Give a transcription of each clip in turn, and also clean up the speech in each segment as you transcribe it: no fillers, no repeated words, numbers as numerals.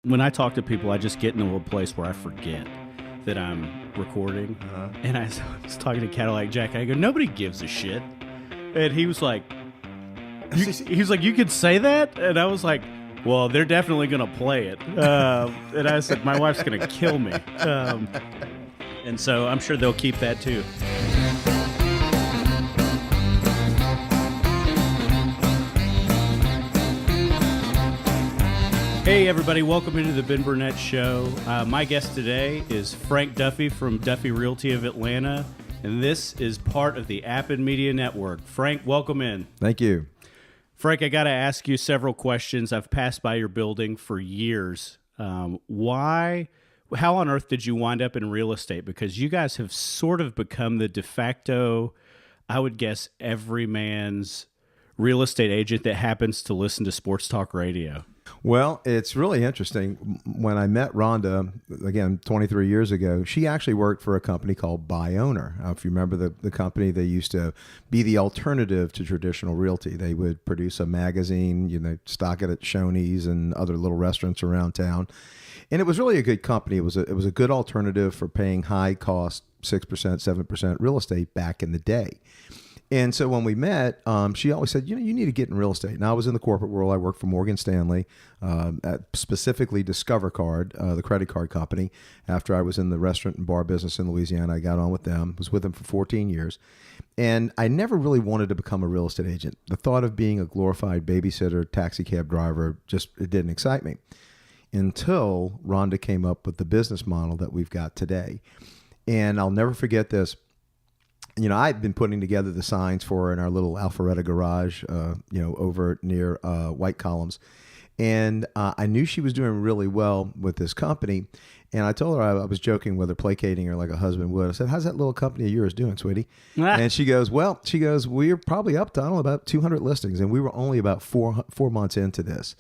when I talk to people, I just get into a place where I forget that I'm recording. And I was talking to Cadillac Jack. I go, nobody gives a shit. And he was like, you could say that? And I was like, well, they're definitely going to play it. And I said, my wife's going to kill me. And so I'm sure they'll keep that too. Hey everybody, welcome into the Ben Burnett Show. My guest today is Frank Duffy from Duffy Realty of Atlanta, and this is part of the Appen Media Network. Frank, welcome in. Thank you. Frank, I got to ask you several questions. I've passed by your building for years. How on earth did you wind up in real estate? Because you guys have sort of become the de facto, I would guess, every man's real estate agent that happens to listen to sports talk radio. Well, it's really interesting. When I met Rhonda, again, 23 years ago, she actually worked for a company called Buy Owner. If you remember the company, they used to be the alternative to traditional realty. They would produce a magazine, stock it at Shoney's and other little restaurants around town. And it was really a good company. It was a good alternative for paying high cost 6%, 7% real estate back in the day. And so when we met, she always said, you need to get in real estate. And I was in the corporate world. I worked for Morgan Stanley, specifically Discover Card, the credit card company. After I was in the restaurant and bar business in Louisiana, I got on with them, was with them for 14 years. And I never really wanted to become a real estate agent. The thought of being a glorified babysitter, taxi cab driver, it didn't excite me until Rhonda came up with the business model that we've got today. And I'll never forget this. I'd been putting together the signs for her in our little Alpharetta garage, over near White Columns. And I knew she was doing really well with this company. And I told her, I was joking with her, placating her like a husband would. I said, how's that little company of yours doing, sweetie? And she goes, we're probably up to, about 200 listings. And we were only about four months into this.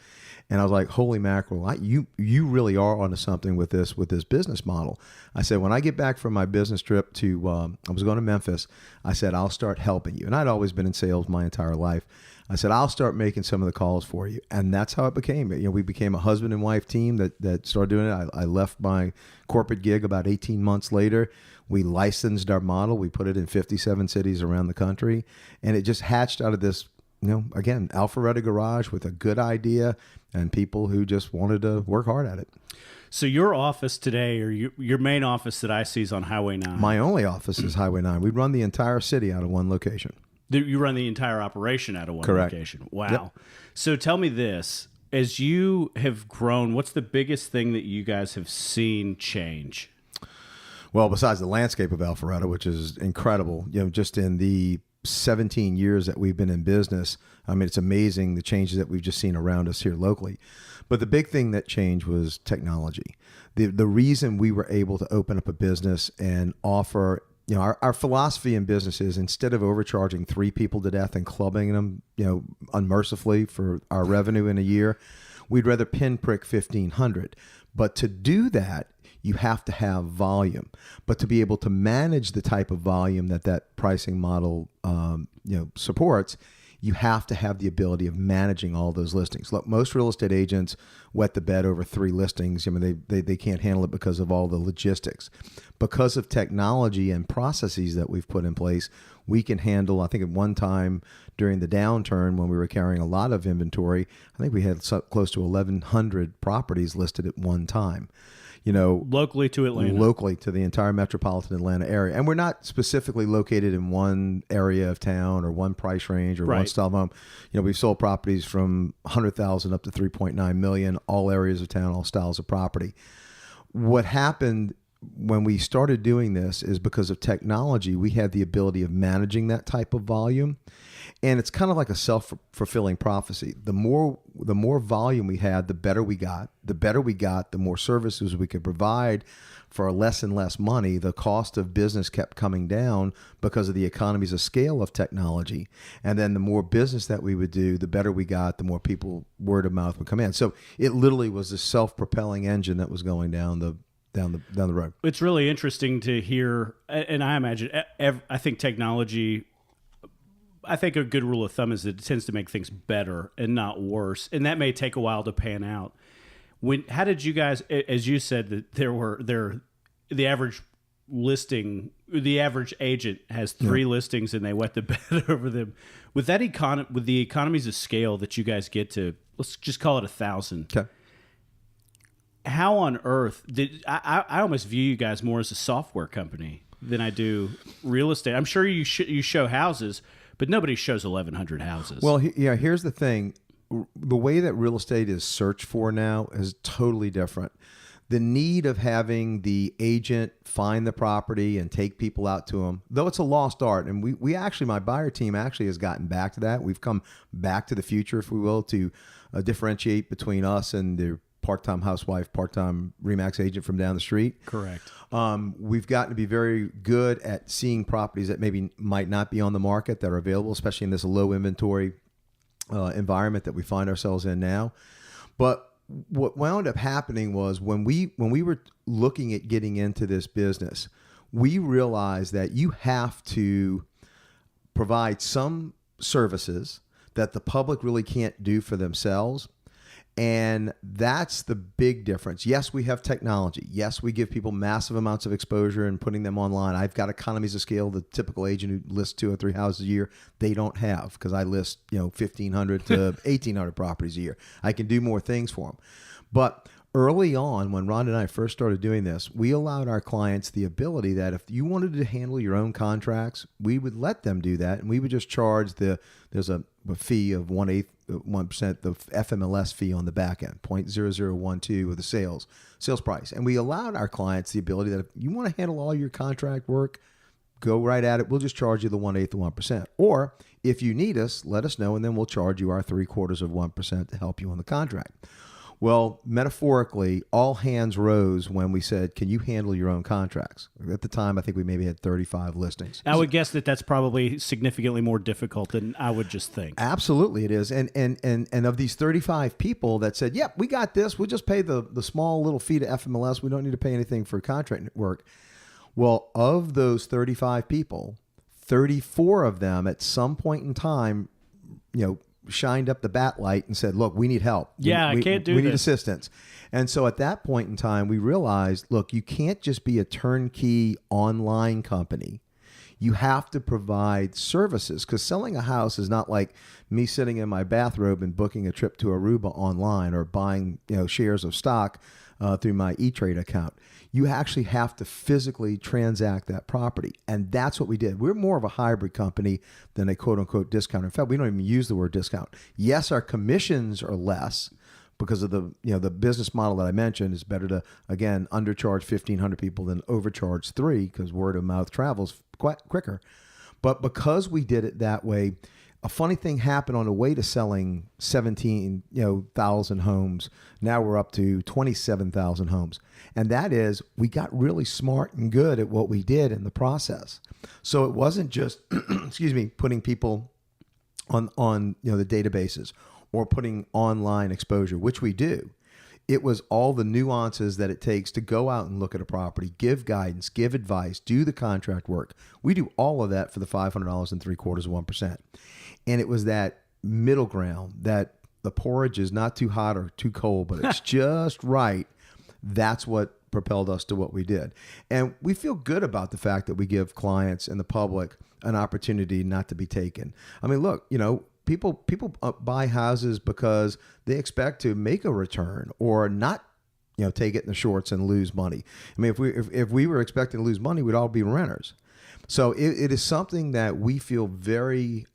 And I was like, holy mackerel, you really are onto something with this business model. I said, when I get back from my business trip to, I was going to Memphis, I said, I'll start helping you. And I'd always been in sales my entire life. I said, I'll start making some of the calls for you. And that's how it became. We became a husband and wife team that started doing it. I left my corporate gig about 18 months later. We licensed our model. We put it in 57 cities around the country. And it just hatched out of this, again, Alpharetta garage with a good idea and people who just wanted to work hard at it. So your office today, or your main office that I see, is on Highway 9? My only office is Highway 9. We run the entire city out of one location. You run the entire operation out of one Correct. location. Wow. Yep. So tell me this. As you have grown, what's the biggest thing that you guys have seen change? Well, besides the landscape of Alpharetta, which is incredible, just in the 17 years that we've been in business, it's amazing the changes that we've just seen around us here locally. But the big thing that changed was technology. The reason we were able to open up a business and offer, our philosophy in business is, instead of overcharging 3 people to death and clubbing them, unmercifully for our revenue in a year, we'd rather pinprick 1,500. But to do that, you have to have volume. But to be able to manage the type of volume that pricing model supports, you have to have the ability of managing all those listings. Look, most real estate agents wet the bed over 3 listings. They can't handle it because of all the logistics. Because of technology and processes that we've put in place, we can handle, I think at one time during the downturn when we were carrying a lot of inventory, I think we had close to 1,100 properties listed at one time. Locally to Atlanta. Locally to the entire metropolitan Atlanta area. And we're not specifically located in one area of town or one price range or one style of home. We've sold properties from 100,000 up to 3.9 million, all areas of town, all styles of property. What happened when we started doing this is, because of technology, we had the ability of managing that type of volume. And it's kind of like a self-fulfilling prophecy. The more volume we had, the better we got. The better we got, the more services we could provide for less and less money. The cost of business kept coming down because of the economies of scale of technology. And then the more business that we would do, the better we got, the more people, word of mouth, would come in. So it literally was a self-propelling engine that was going down the road. It's really interesting to hear, and I imagine, I think technology, I think a good rule of thumb is that it tends to make things better and not worse, and that may take a while to pan out. How did you guys, as you said, that the average listing, the average agent has 3 listings and they wet the bed over them. With that with the economies of scale that you guys get to, let's just call it 1,000. Okay. How on earth did I almost view you guys more as a software company than I do real estate? I'm sure you show houses, but nobody shows 1,100 houses. Well, here's the thing. The way that real estate is searched for now is totally different. The need of having the agent find the property and take people out to them, though it's a lost art. And we actually, my buyer team actually has gotten back to that. We've come back to the future, if we will, to differentiate between us and the part-time housewife, part-time RE/MAX agent from down the street. Correct. We've gotten to be very good at seeing properties that maybe might not be on the market that are available, especially in this low inventory environment that we find ourselves in now. But what wound up happening was when we were looking at getting into this business, we realized that you have to provide some services that the public really can't do for themselves. And that's the big difference. Yes, we have technology. Yes, we give people massive amounts of exposure and putting them online. I've got economies of scale. The typical agent who lists 2 or 3 houses a year, they don't have, because I list 1,500 to 1,800 properties a year. I can do more things for them. But early on, when Ron and I first started doing this, we allowed our clients the ability that if you wanted to handle your own contracts, we would let them do that, and we would just charge there's a fee of 1%, the FMLS fee on the back end, 0.0012 of the sales price. And we allowed our clients the ability that if you want to handle all your contract work, go right at it. We'll just charge you the 1/8 of 1%. Or if you need us, let us know, and then we'll charge you our 3/4 of 1% to help you on the contract. Well, metaphorically, all hands rose when we said, can you handle your own contracts? At the time, I think we maybe had 35 listings. I would guess that that's probably significantly more difficult than I would just think. Absolutely it is. And of these 35 people that said, yep, we got this. We'll just pay the small little fee to FMLS. We don't need to pay anything for contract work. Well, of those 35 people, 34 of them at some point in time, shined up the bat light and said, look, we need help. I can't do this. We need assistance. And so at that point in time, we realized, look, you can't just be a turnkey online company. You have to provide services, because selling a house is not like me sitting in my bathrobe and booking a trip to Aruba online or buying shares of stock through my E-Trade account. You actually have to physically transact that property. And that's what we did. We're more of a hybrid company than a quote unquote discount. In fact, we don't even use the word discount. Yes, our commissions are less because of the business model that I mentioned. Is better to, again, undercharge 1,500 people than overcharge 3, because word of mouth travels quite quicker. But because we did it that way, a funny thing happened on the way to selling 17,000 homes. Now we're up to 27,000 homes. And that is, we got really smart and good at what we did in the process. So it wasn't just, putting people on the databases or putting online exposure, which we do. It was all the nuances that it takes to go out and look at a property, give guidance, give advice, do the contract work. We do all of that for the $500 and 3/4 of 1%. And it was that middle ground, that the porridge is not too hot or too cold, but it's just right. That's what propelled us to what we did. And we feel good about the fact that we give clients and the public an opportunity not to be taken. I mean, look, people buy houses because they expect to make a return or not, take it in the shorts and lose money. I mean, if we were expecting to lose money, we'd all be renters. So it is something that we feel very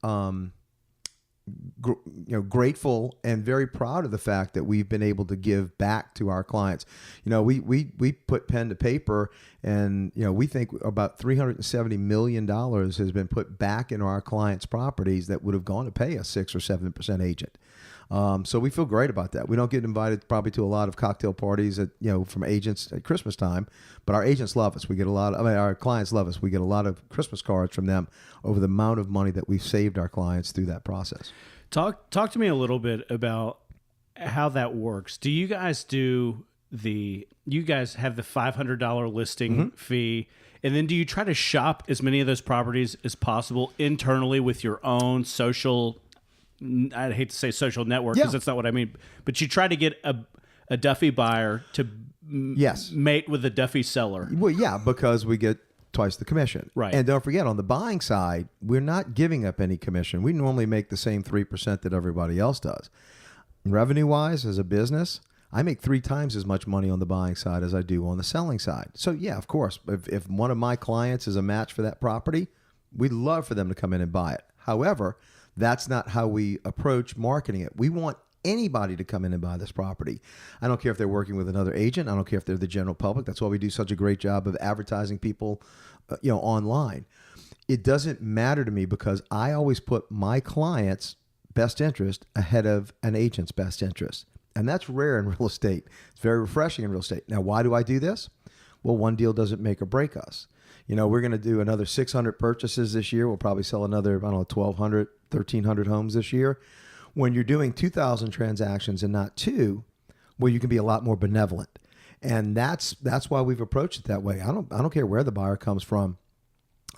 grateful and very proud of the fact that we've been able to give back to our clients. We put pen to paper, and we think about $370 million has been put back into our clients' properties that would have gone to pay a 6 or 7% agent. So we feel great about that. We don't get invited probably to a lot of cocktail parties from agents at Christmas time, but our agents love us. Our clients love us. We get a lot of Christmas cards from them over the amount of money that we've saved our clients through that process. Talk to me a little bit about how that works. Do you guys you guys have the $500 listing fee, and then do you try to shop as many of those properties as possible internally with your own social, I hate to say social network because that's not what I mean, but you try to get a Duffy buyer to Yes. mate with a Duffy seller. Well, yeah, because we get twice the commission. Right. And don't forget, on the buying side, we're not giving up any commission. We normally make the same 3% that everybody else does. Revenue-wise, as a business, I make 3 times as much money on the buying side as I do on the selling side. So, yeah, of course, if one of my clients is a match for that property, we'd love for them to come in and buy it. However, that's not how we approach marketing it. We want anybody to come in and buy this property. I don't care if they're working with another agent. I don't care if they're the general public. That's why we do such a great job of advertising people, online. It doesn't matter to me because I always put my client's best interest ahead of an agent's best interest. And that's rare in real estate. It's very refreshing in real estate. Now, why do I do this? Well, one deal doesn't make or break us. We're going to do another 600 purchases this year. We'll probably sell another, 1,200, 1,300 homes this year. When you're doing 2,000 transactions and not 2, well, you can be a lot more benevolent. And that's why we've approached it that way. I don't care where the buyer comes from.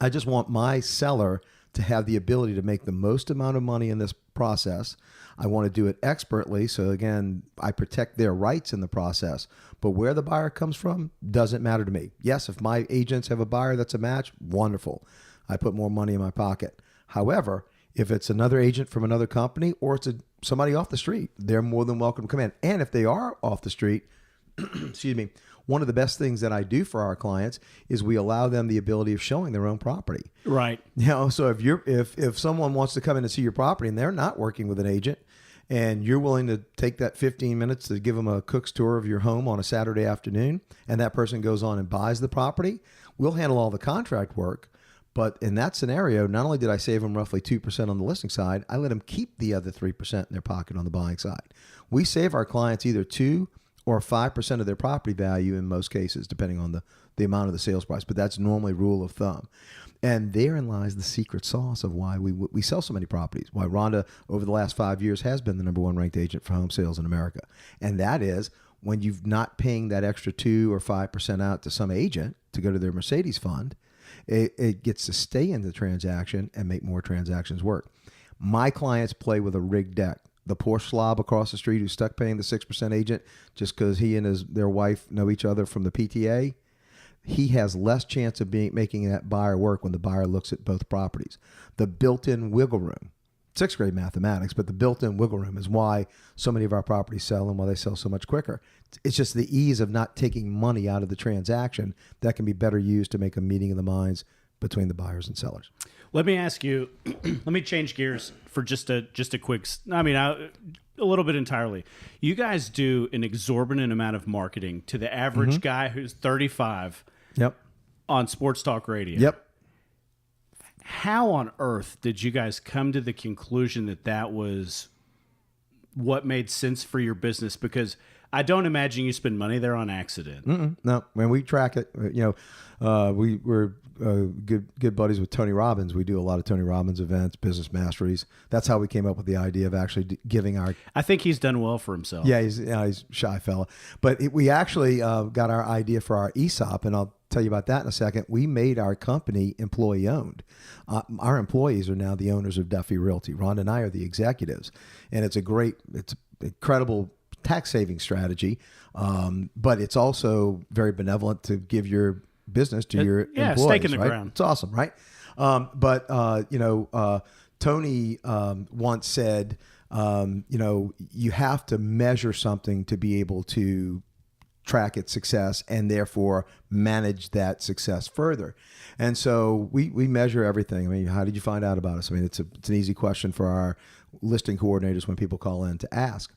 I just want my seller to have the ability to make the most amount of money in this process. I want to do it expertly. So again, I protect their rights in the process. But where the buyer comes from doesn't matter to me. Yes, if my agents have a buyer that's a match, wonderful. I put more money in my pocket. However, if it's another agent from another company or it's somebody off the street, they're more than welcome to come in. And if they are off the street, excuse me, one of the best things that I do for our clients is we allow them the ability of showing their own property. Right. So if someone wants to come in and see your property and they're not working with an agent and you're willing to take that 15 minutes to give them a cook's tour of your home on a Saturday afternoon, and that person goes on and buys the property, we'll handle all the contract work. But in that scenario, not only did I save them roughly 2% on the listing side, I let them keep the other 3% in their pocket on the buying side. We save our clients either 2 or 5% of their property value in most cases, depending on the amount of the sales price. But that's normally rule of thumb. And therein lies the secret sauce of why we sell so many properties, why Rhonda over the last 5 years has been the #1 ranked agent for home sales in America. And that is when you're not paying that extra 2 or 5% out to some agent to go to their Mercedes fund, it gets to stay in the transaction and make more transactions work. My clients play with a rigged deck. The poor slob across the street who's stuck paying the 6% agent just because he and their wife know each other from the PTA, he has less chance of making that buyer work when the buyer looks at both properties. The built-in wiggle room, 6th grade mathematics, but the built-in wiggle room is why so many of our properties sell and why they sell so much quicker. It's just the ease of not taking money out of the transaction that can be better used to make a meeting of the minds between the buyers and sellers. Let me ask you, let me change gears for just a quick, a little bit entirely. You guys do an exorbitant amount of marketing to the average guy who's 35 on sports talk radio. Yep. How on earth did you guys come to the conclusion that was what made sense for your business? Because I don't imagine you spend money there on accident. No, when we track it, we're good buddies with Tony Robbins. We do a lot of Tony Robbins events, business masteries. That's how we came up with the idea of actually giving our. I think he's done well for himself. Yeah, he's a shy fella. But we actually got our idea for our ESOP, and I'll tell you about that in a second. We made our company employee owned. Our employees are now the owners of Duffy Realty. Rhonda and I are the executives, and it's incredible tax saving strategy, but it's also very benevolent to give your business to your employees. Stake in the right? ground. It's awesome, right? Tony once said, you have to measure something to be able to track its success and therefore manage that success further. And so we measure everything. I mean, how did you find out about us? I mean, it's an easy question for our listing coordinators when people call in to ask.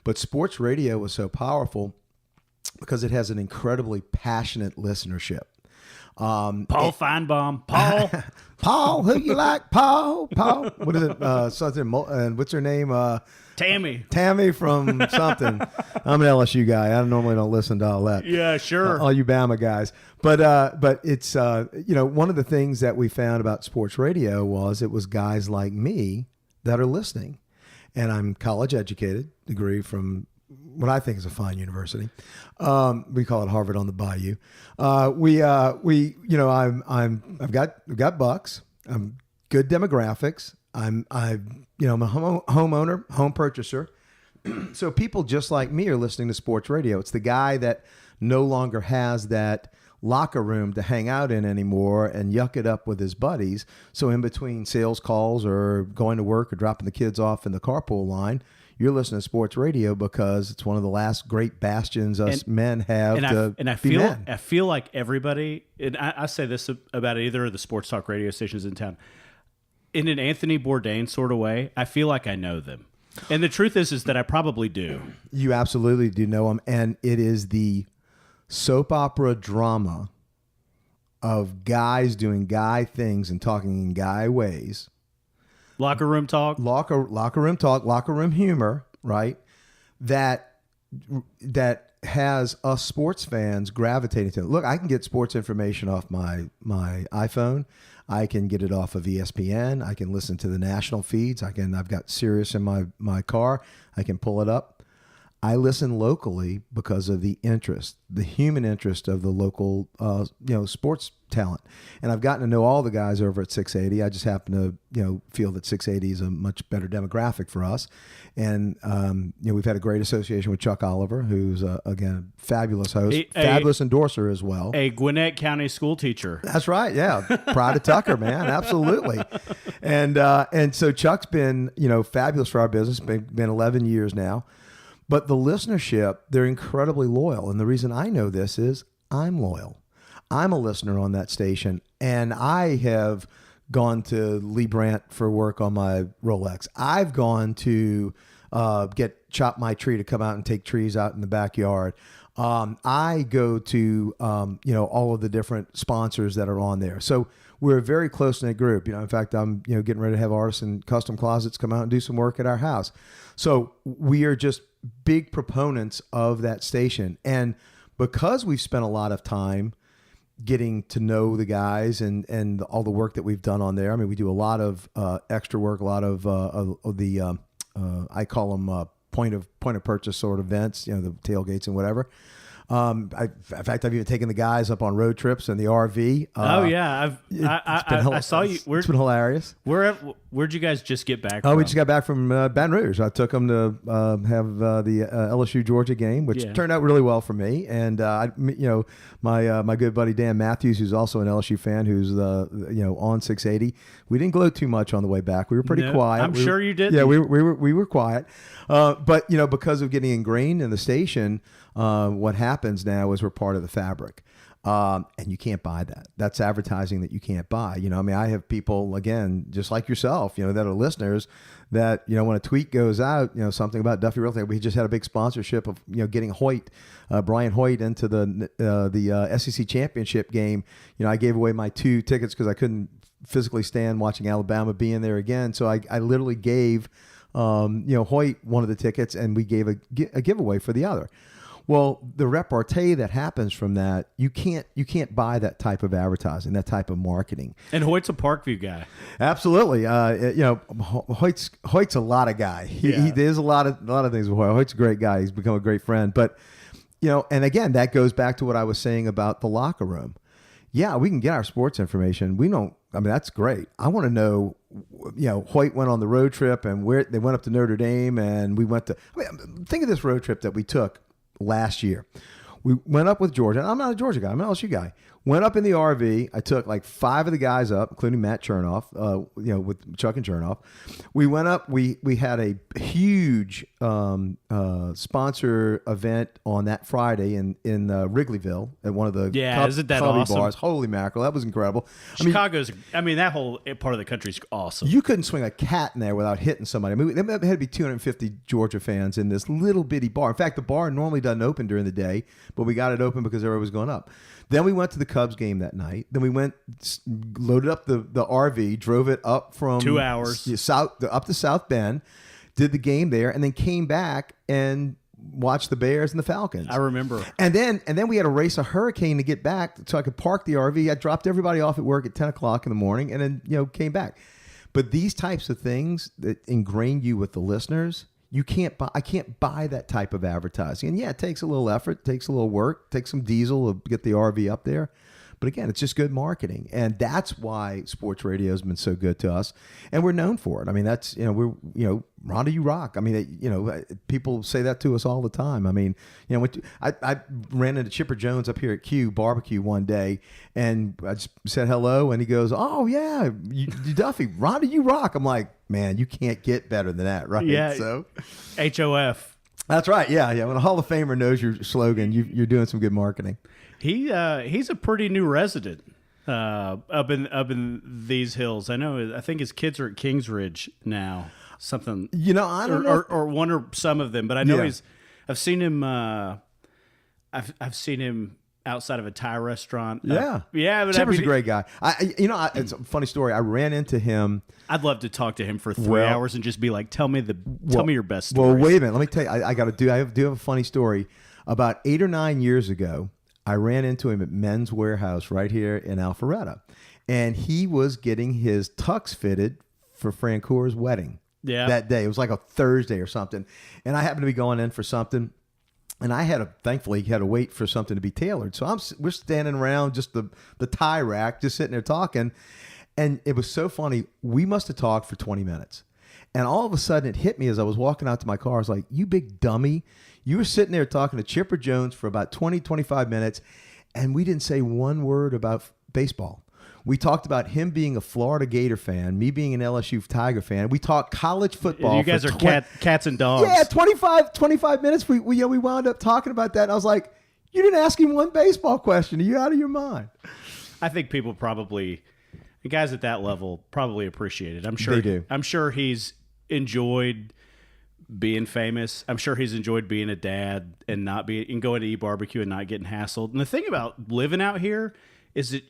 But sports radio was so powerful because it has an incredibly passionate listenership. Paul Feinbaum. Paul. Paul, who you like? Paul. What is it? Something. And what's her name? Tammy from something. I'm an LSU guy. I normally don't listen to all that. Yeah, sure. All you Bama guys. But it's one of the things that we found about sports radio was it was guys like me that are listening, and I'm college educated, degree from what I think is a fine university. We call it Harvard on the Bayou. I've got bucks. I'm good demographics. I'm a homeowner, home purchaser. So people just like me are listening to sports radio. It's the guy that no longer has that locker room to hang out in anymore and yuck it up with his buddies. So in between sales calls or going to work or dropping the kids off in the carpool line, you're listening to sports radio because it's one of the last great bastions us men have I feel like everybody, and I say this about either of the sports talk radio stations in town, in an Anthony Bourdain sort of way, I feel like I know them. And the truth is that I probably do. You absolutely do know them. And it is the soap opera drama of guys doing guy things and talking in guy ways. Locker room talk, locker room talk, locker room humor, right? That has us sports fans gravitating to it. Look, I can get sports information off my iPhone. I can get it off of ESPN. I can listen to the national feeds. I've got Sirius in my car. I can pull it up. I listen locally because of the interest, the human interest of the local, sports talent. And I've gotten to know all the guys over at 680. I just happen to, feel that 680 is a much better demographic for us. And, we've had a great association with Chuck Oliver, who's, again, a fabulous host, fabulous endorser as well. A Gwinnett County school teacher. That's right. Yeah. Pride of Tucker, man. Absolutely. And so Chuck's been, fabulous for our business. Been 11 years now. But the listenership, they're incredibly loyal. And the reason I know this is I'm loyal. I'm a listener on that station. And I have gone to Lee Brandt for work on my Rolex. I've gone to chop my tree to come out and take trees out in the backyard. I go to, all of the different sponsors that are on there. So we're a very close-knit group. In fact, I'm, getting ready to have artists in custom closets come out and do some work at our house. So we are just big proponents of that station. And because we've spent a lot of time getting to know the guys and all the work that we've done on there. I mean, we do a lot of extra work, a lot of the I call them point of purchase sort of events, the tailgates and whatever. In fact, I've even taken the guys up on road trips in the RV. I saw you. It's been hilarious. Where'd you guys just get back from? Oh, we just got back from Baton Rouge. I took them to have the LSU Georgia game, which turned out really well for me. And my good buddy Dan Matthews, who's also an LSU fan, who's on 680. We didn't gloat too much on the way back. We were pretty quiet. I'm sure you did. Yeah, we were quiet. But because of getting ingrained in the station, what happens now is we're part of the fabric. And you can't buy that. That's advertising that you can't buy. I have people, again, just like yourself, that are listeners that, when a tweet goes out, something about Duffy Realty, we just had a big sponsorship of, getting Brian Hoyt into the SEC championship game. I gave away my 2 tickets because I couldn't physically stand watching Alabama being there again. So I literally gave, Hoyt one of the tickets, and we gave a giveaway for the other. Well, the repartee that happens from that, you can't buy that type of advertising, that type of marketing. And Hoyt's a Parkview guy. Absolutely. Hoyt's a lot of guy. There's a lot of things with Hoyt. Hoyt's a great guy. He's become a great friend. But, and again, that goes back to what I was saying about the locker room. Yeah, we can get our sports information. That's great. I want to know, Hoyt went on the road trip and where they went up to Notre Dame, and we went to, think of this road trip that we took last year. We went up with Georgia. And I'm not a Georgia guy. I'm an LSU guy. Went up in the RV. I took like 5 of the guys up, including Matt Chernoff, with Chuck and Chernoff. We went up. We had a huge sponsor event on that Friday in Wrigleyville at one of the isn't that awesome? Bars. Holy mackerel. That was incredible. That whole part of the country is awesome. You couldn't swing a cat in there without hitting somebody. There had to be 250 Georgia fans in this little bitty bar. In fact, the bar normally doesn't open during the day, but we got it open because everybody was going up. Then we went to the Cubs game that night. Then we loaded up the RV, drove it up from 2 hours up to South Bend, did the game there, and then came back and watched the Bears and the Falcons. I remember. And then we had to race a hurricane to get back so I could park the RV. I dropped everybody off at work at 10 o'clock in the morning and then came back. But these types of things that ingrain you with the listeners, I can't buy that type of advertising. And yeah, it takes a little effort, takes a little work, takes some diesel to get the RV up there. But again, it's just good marketing, and that's why sports radio has been so good to us, and we're known for it. I mean, that's Rhonda, you rock. I mean, people say that to us all the time. I mean, I ran into Chipper Jones up here at Q Barbecue one day, and I just said hello, and he goes, "Oh yeah, you Duffy, Rhonda, you rock." I'm like, man, you can't get better than that, right? Yeah. So, HOF. That's right. Yeah. When a Hall of Famer knows your slogan, you're doing some good marketing. He's a pretty new resident up in these hills. I think his kids are at Kingsridge now. Something. I don't know. Or one or some of them, but I know Yeah. I've seen him. I've seen him outside of a Thai restaurant. Yeah. But Chipper's a great guy. It's a funny story. I ran into him. I'd love to talk to him for 3 hours and just be like, tell me your best Well, stories. wait a minute. Let me tell you. I do have a funny story. About 8 or 9 years ago, I ran into him at Men's Warehouse right here in Alpharetta, and he was getting his tux fitted for Francour's wedding. Yeah. That day. It was like a Thursday or something, and I happened to be going in for something. And I thankfully had to wait for something to be tailored. So we're standing around just the tie rack, just sitting there talking. And it was so funny. We must have talked for 20 minutes. And all of a sudden it hit me as I was walking out to my car. I was like, you big dummy. You were sitting there talking to Chipper Jones for about 20, 25 minutes. And we didn't say one word about baseball. We talked about him being a Florida Gator fan, me being an LSU Tiger fan. We talked college football. You guys are cats and dogs. Yeah, 25 minutes. We wound up talking about that. And I was like, you didn't ask him one baseball question. Are you out of your mind? I think people probably, guys at that level probably appreciate it. I'm sure They do. I'm sure he's enjoyed being famous. I'm sure he's enjoyed being a dad and going to eat barbecue and not getting hassled. And the thing about living out here is that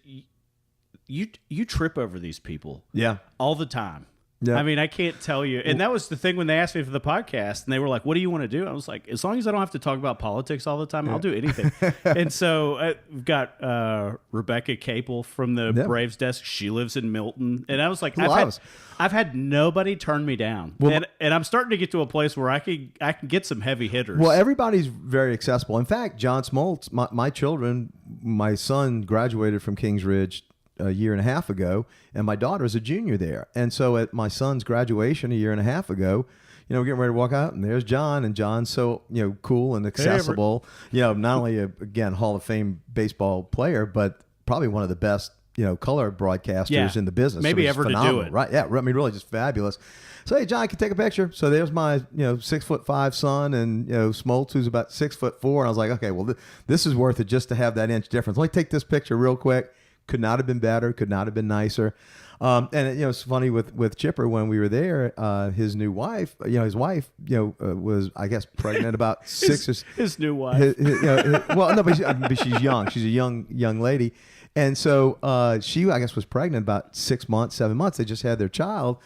you trip over these people. Yeah. All the time. Yeah. I mean, I can't tell you. And that was the thing when they asked me for the podcast and they were like, what do you want to do? I was like, as long as I don't have to talk about politics all the time, I'll do anything. And so we've got Rebecca Capel from the Braves desk. She lives in Milton. And I was like, I've had nobody turn me down. Well, and I'm starting to get to a place where I can get some heavy hitters. Well, everybody's very accessible. In fact, John Smoltz, my children, my son graduated from Kingsridge a year and a half ago, and my daughter is a junior there. And so at my son's graduation a year and a half ago, we're getting ready to walk out, and there's John, and John's so cool and accessible. Not only again Hall of Fame baseball player, but probably one of the best color broadcasters in the business. Maybe ever phenomenal, to do it. Right? Yeah, I mean, really just fabulous. So hey, John, I can take a picture. So there's my 6'5" son, and Smoltz, who's about 6'4", and I was like, okay, well this is worth it just to have that inch difference. Let me take this picture real quick. Could not have been better. Could not have been nicer. And it's funny with Chipper when we were there. His new wife, his wife, was I guess pregnant about his new wife. Well, no, but she's young. She's a young lady, and so she I guess was pregnant about 6 months, 7 months. They just had their child.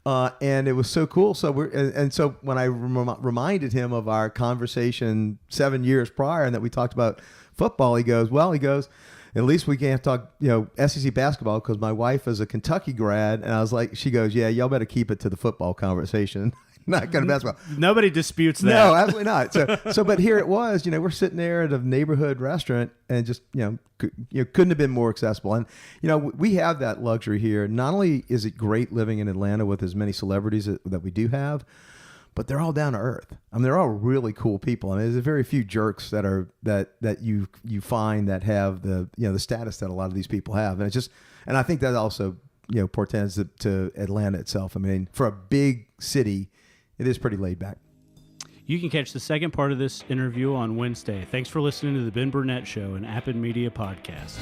And it was so cool. So so when I reminded him of our conversation 7 years prior, and that we talked about football, he goes, at least we can't talk, SEC basketball because my wife is a Kentucky grad. And I was like, she goes, yeah, y'all better keep it to the football conversation. Not going to basketball. Nobody disputes that. No, absolutely not. But here it was, we're sitting there at a neighborhood restaurant and just, couldn't have been more accessible. And, we have that luxury here. Not only is it great living in Atlanta with as many celebrities that we do have, but they're all down to earth. I mean, they're all really cool people. I mean, there's very few jerks that you find that have the the status that a lot of these people have, and I think that also portends to Atlanta itself. I mean, for a big city, it is pretty laid back. You can catch the second part of this interview on Wednesday. Thanks for listening to the Ben Burnett Show, an Appen Media podcast.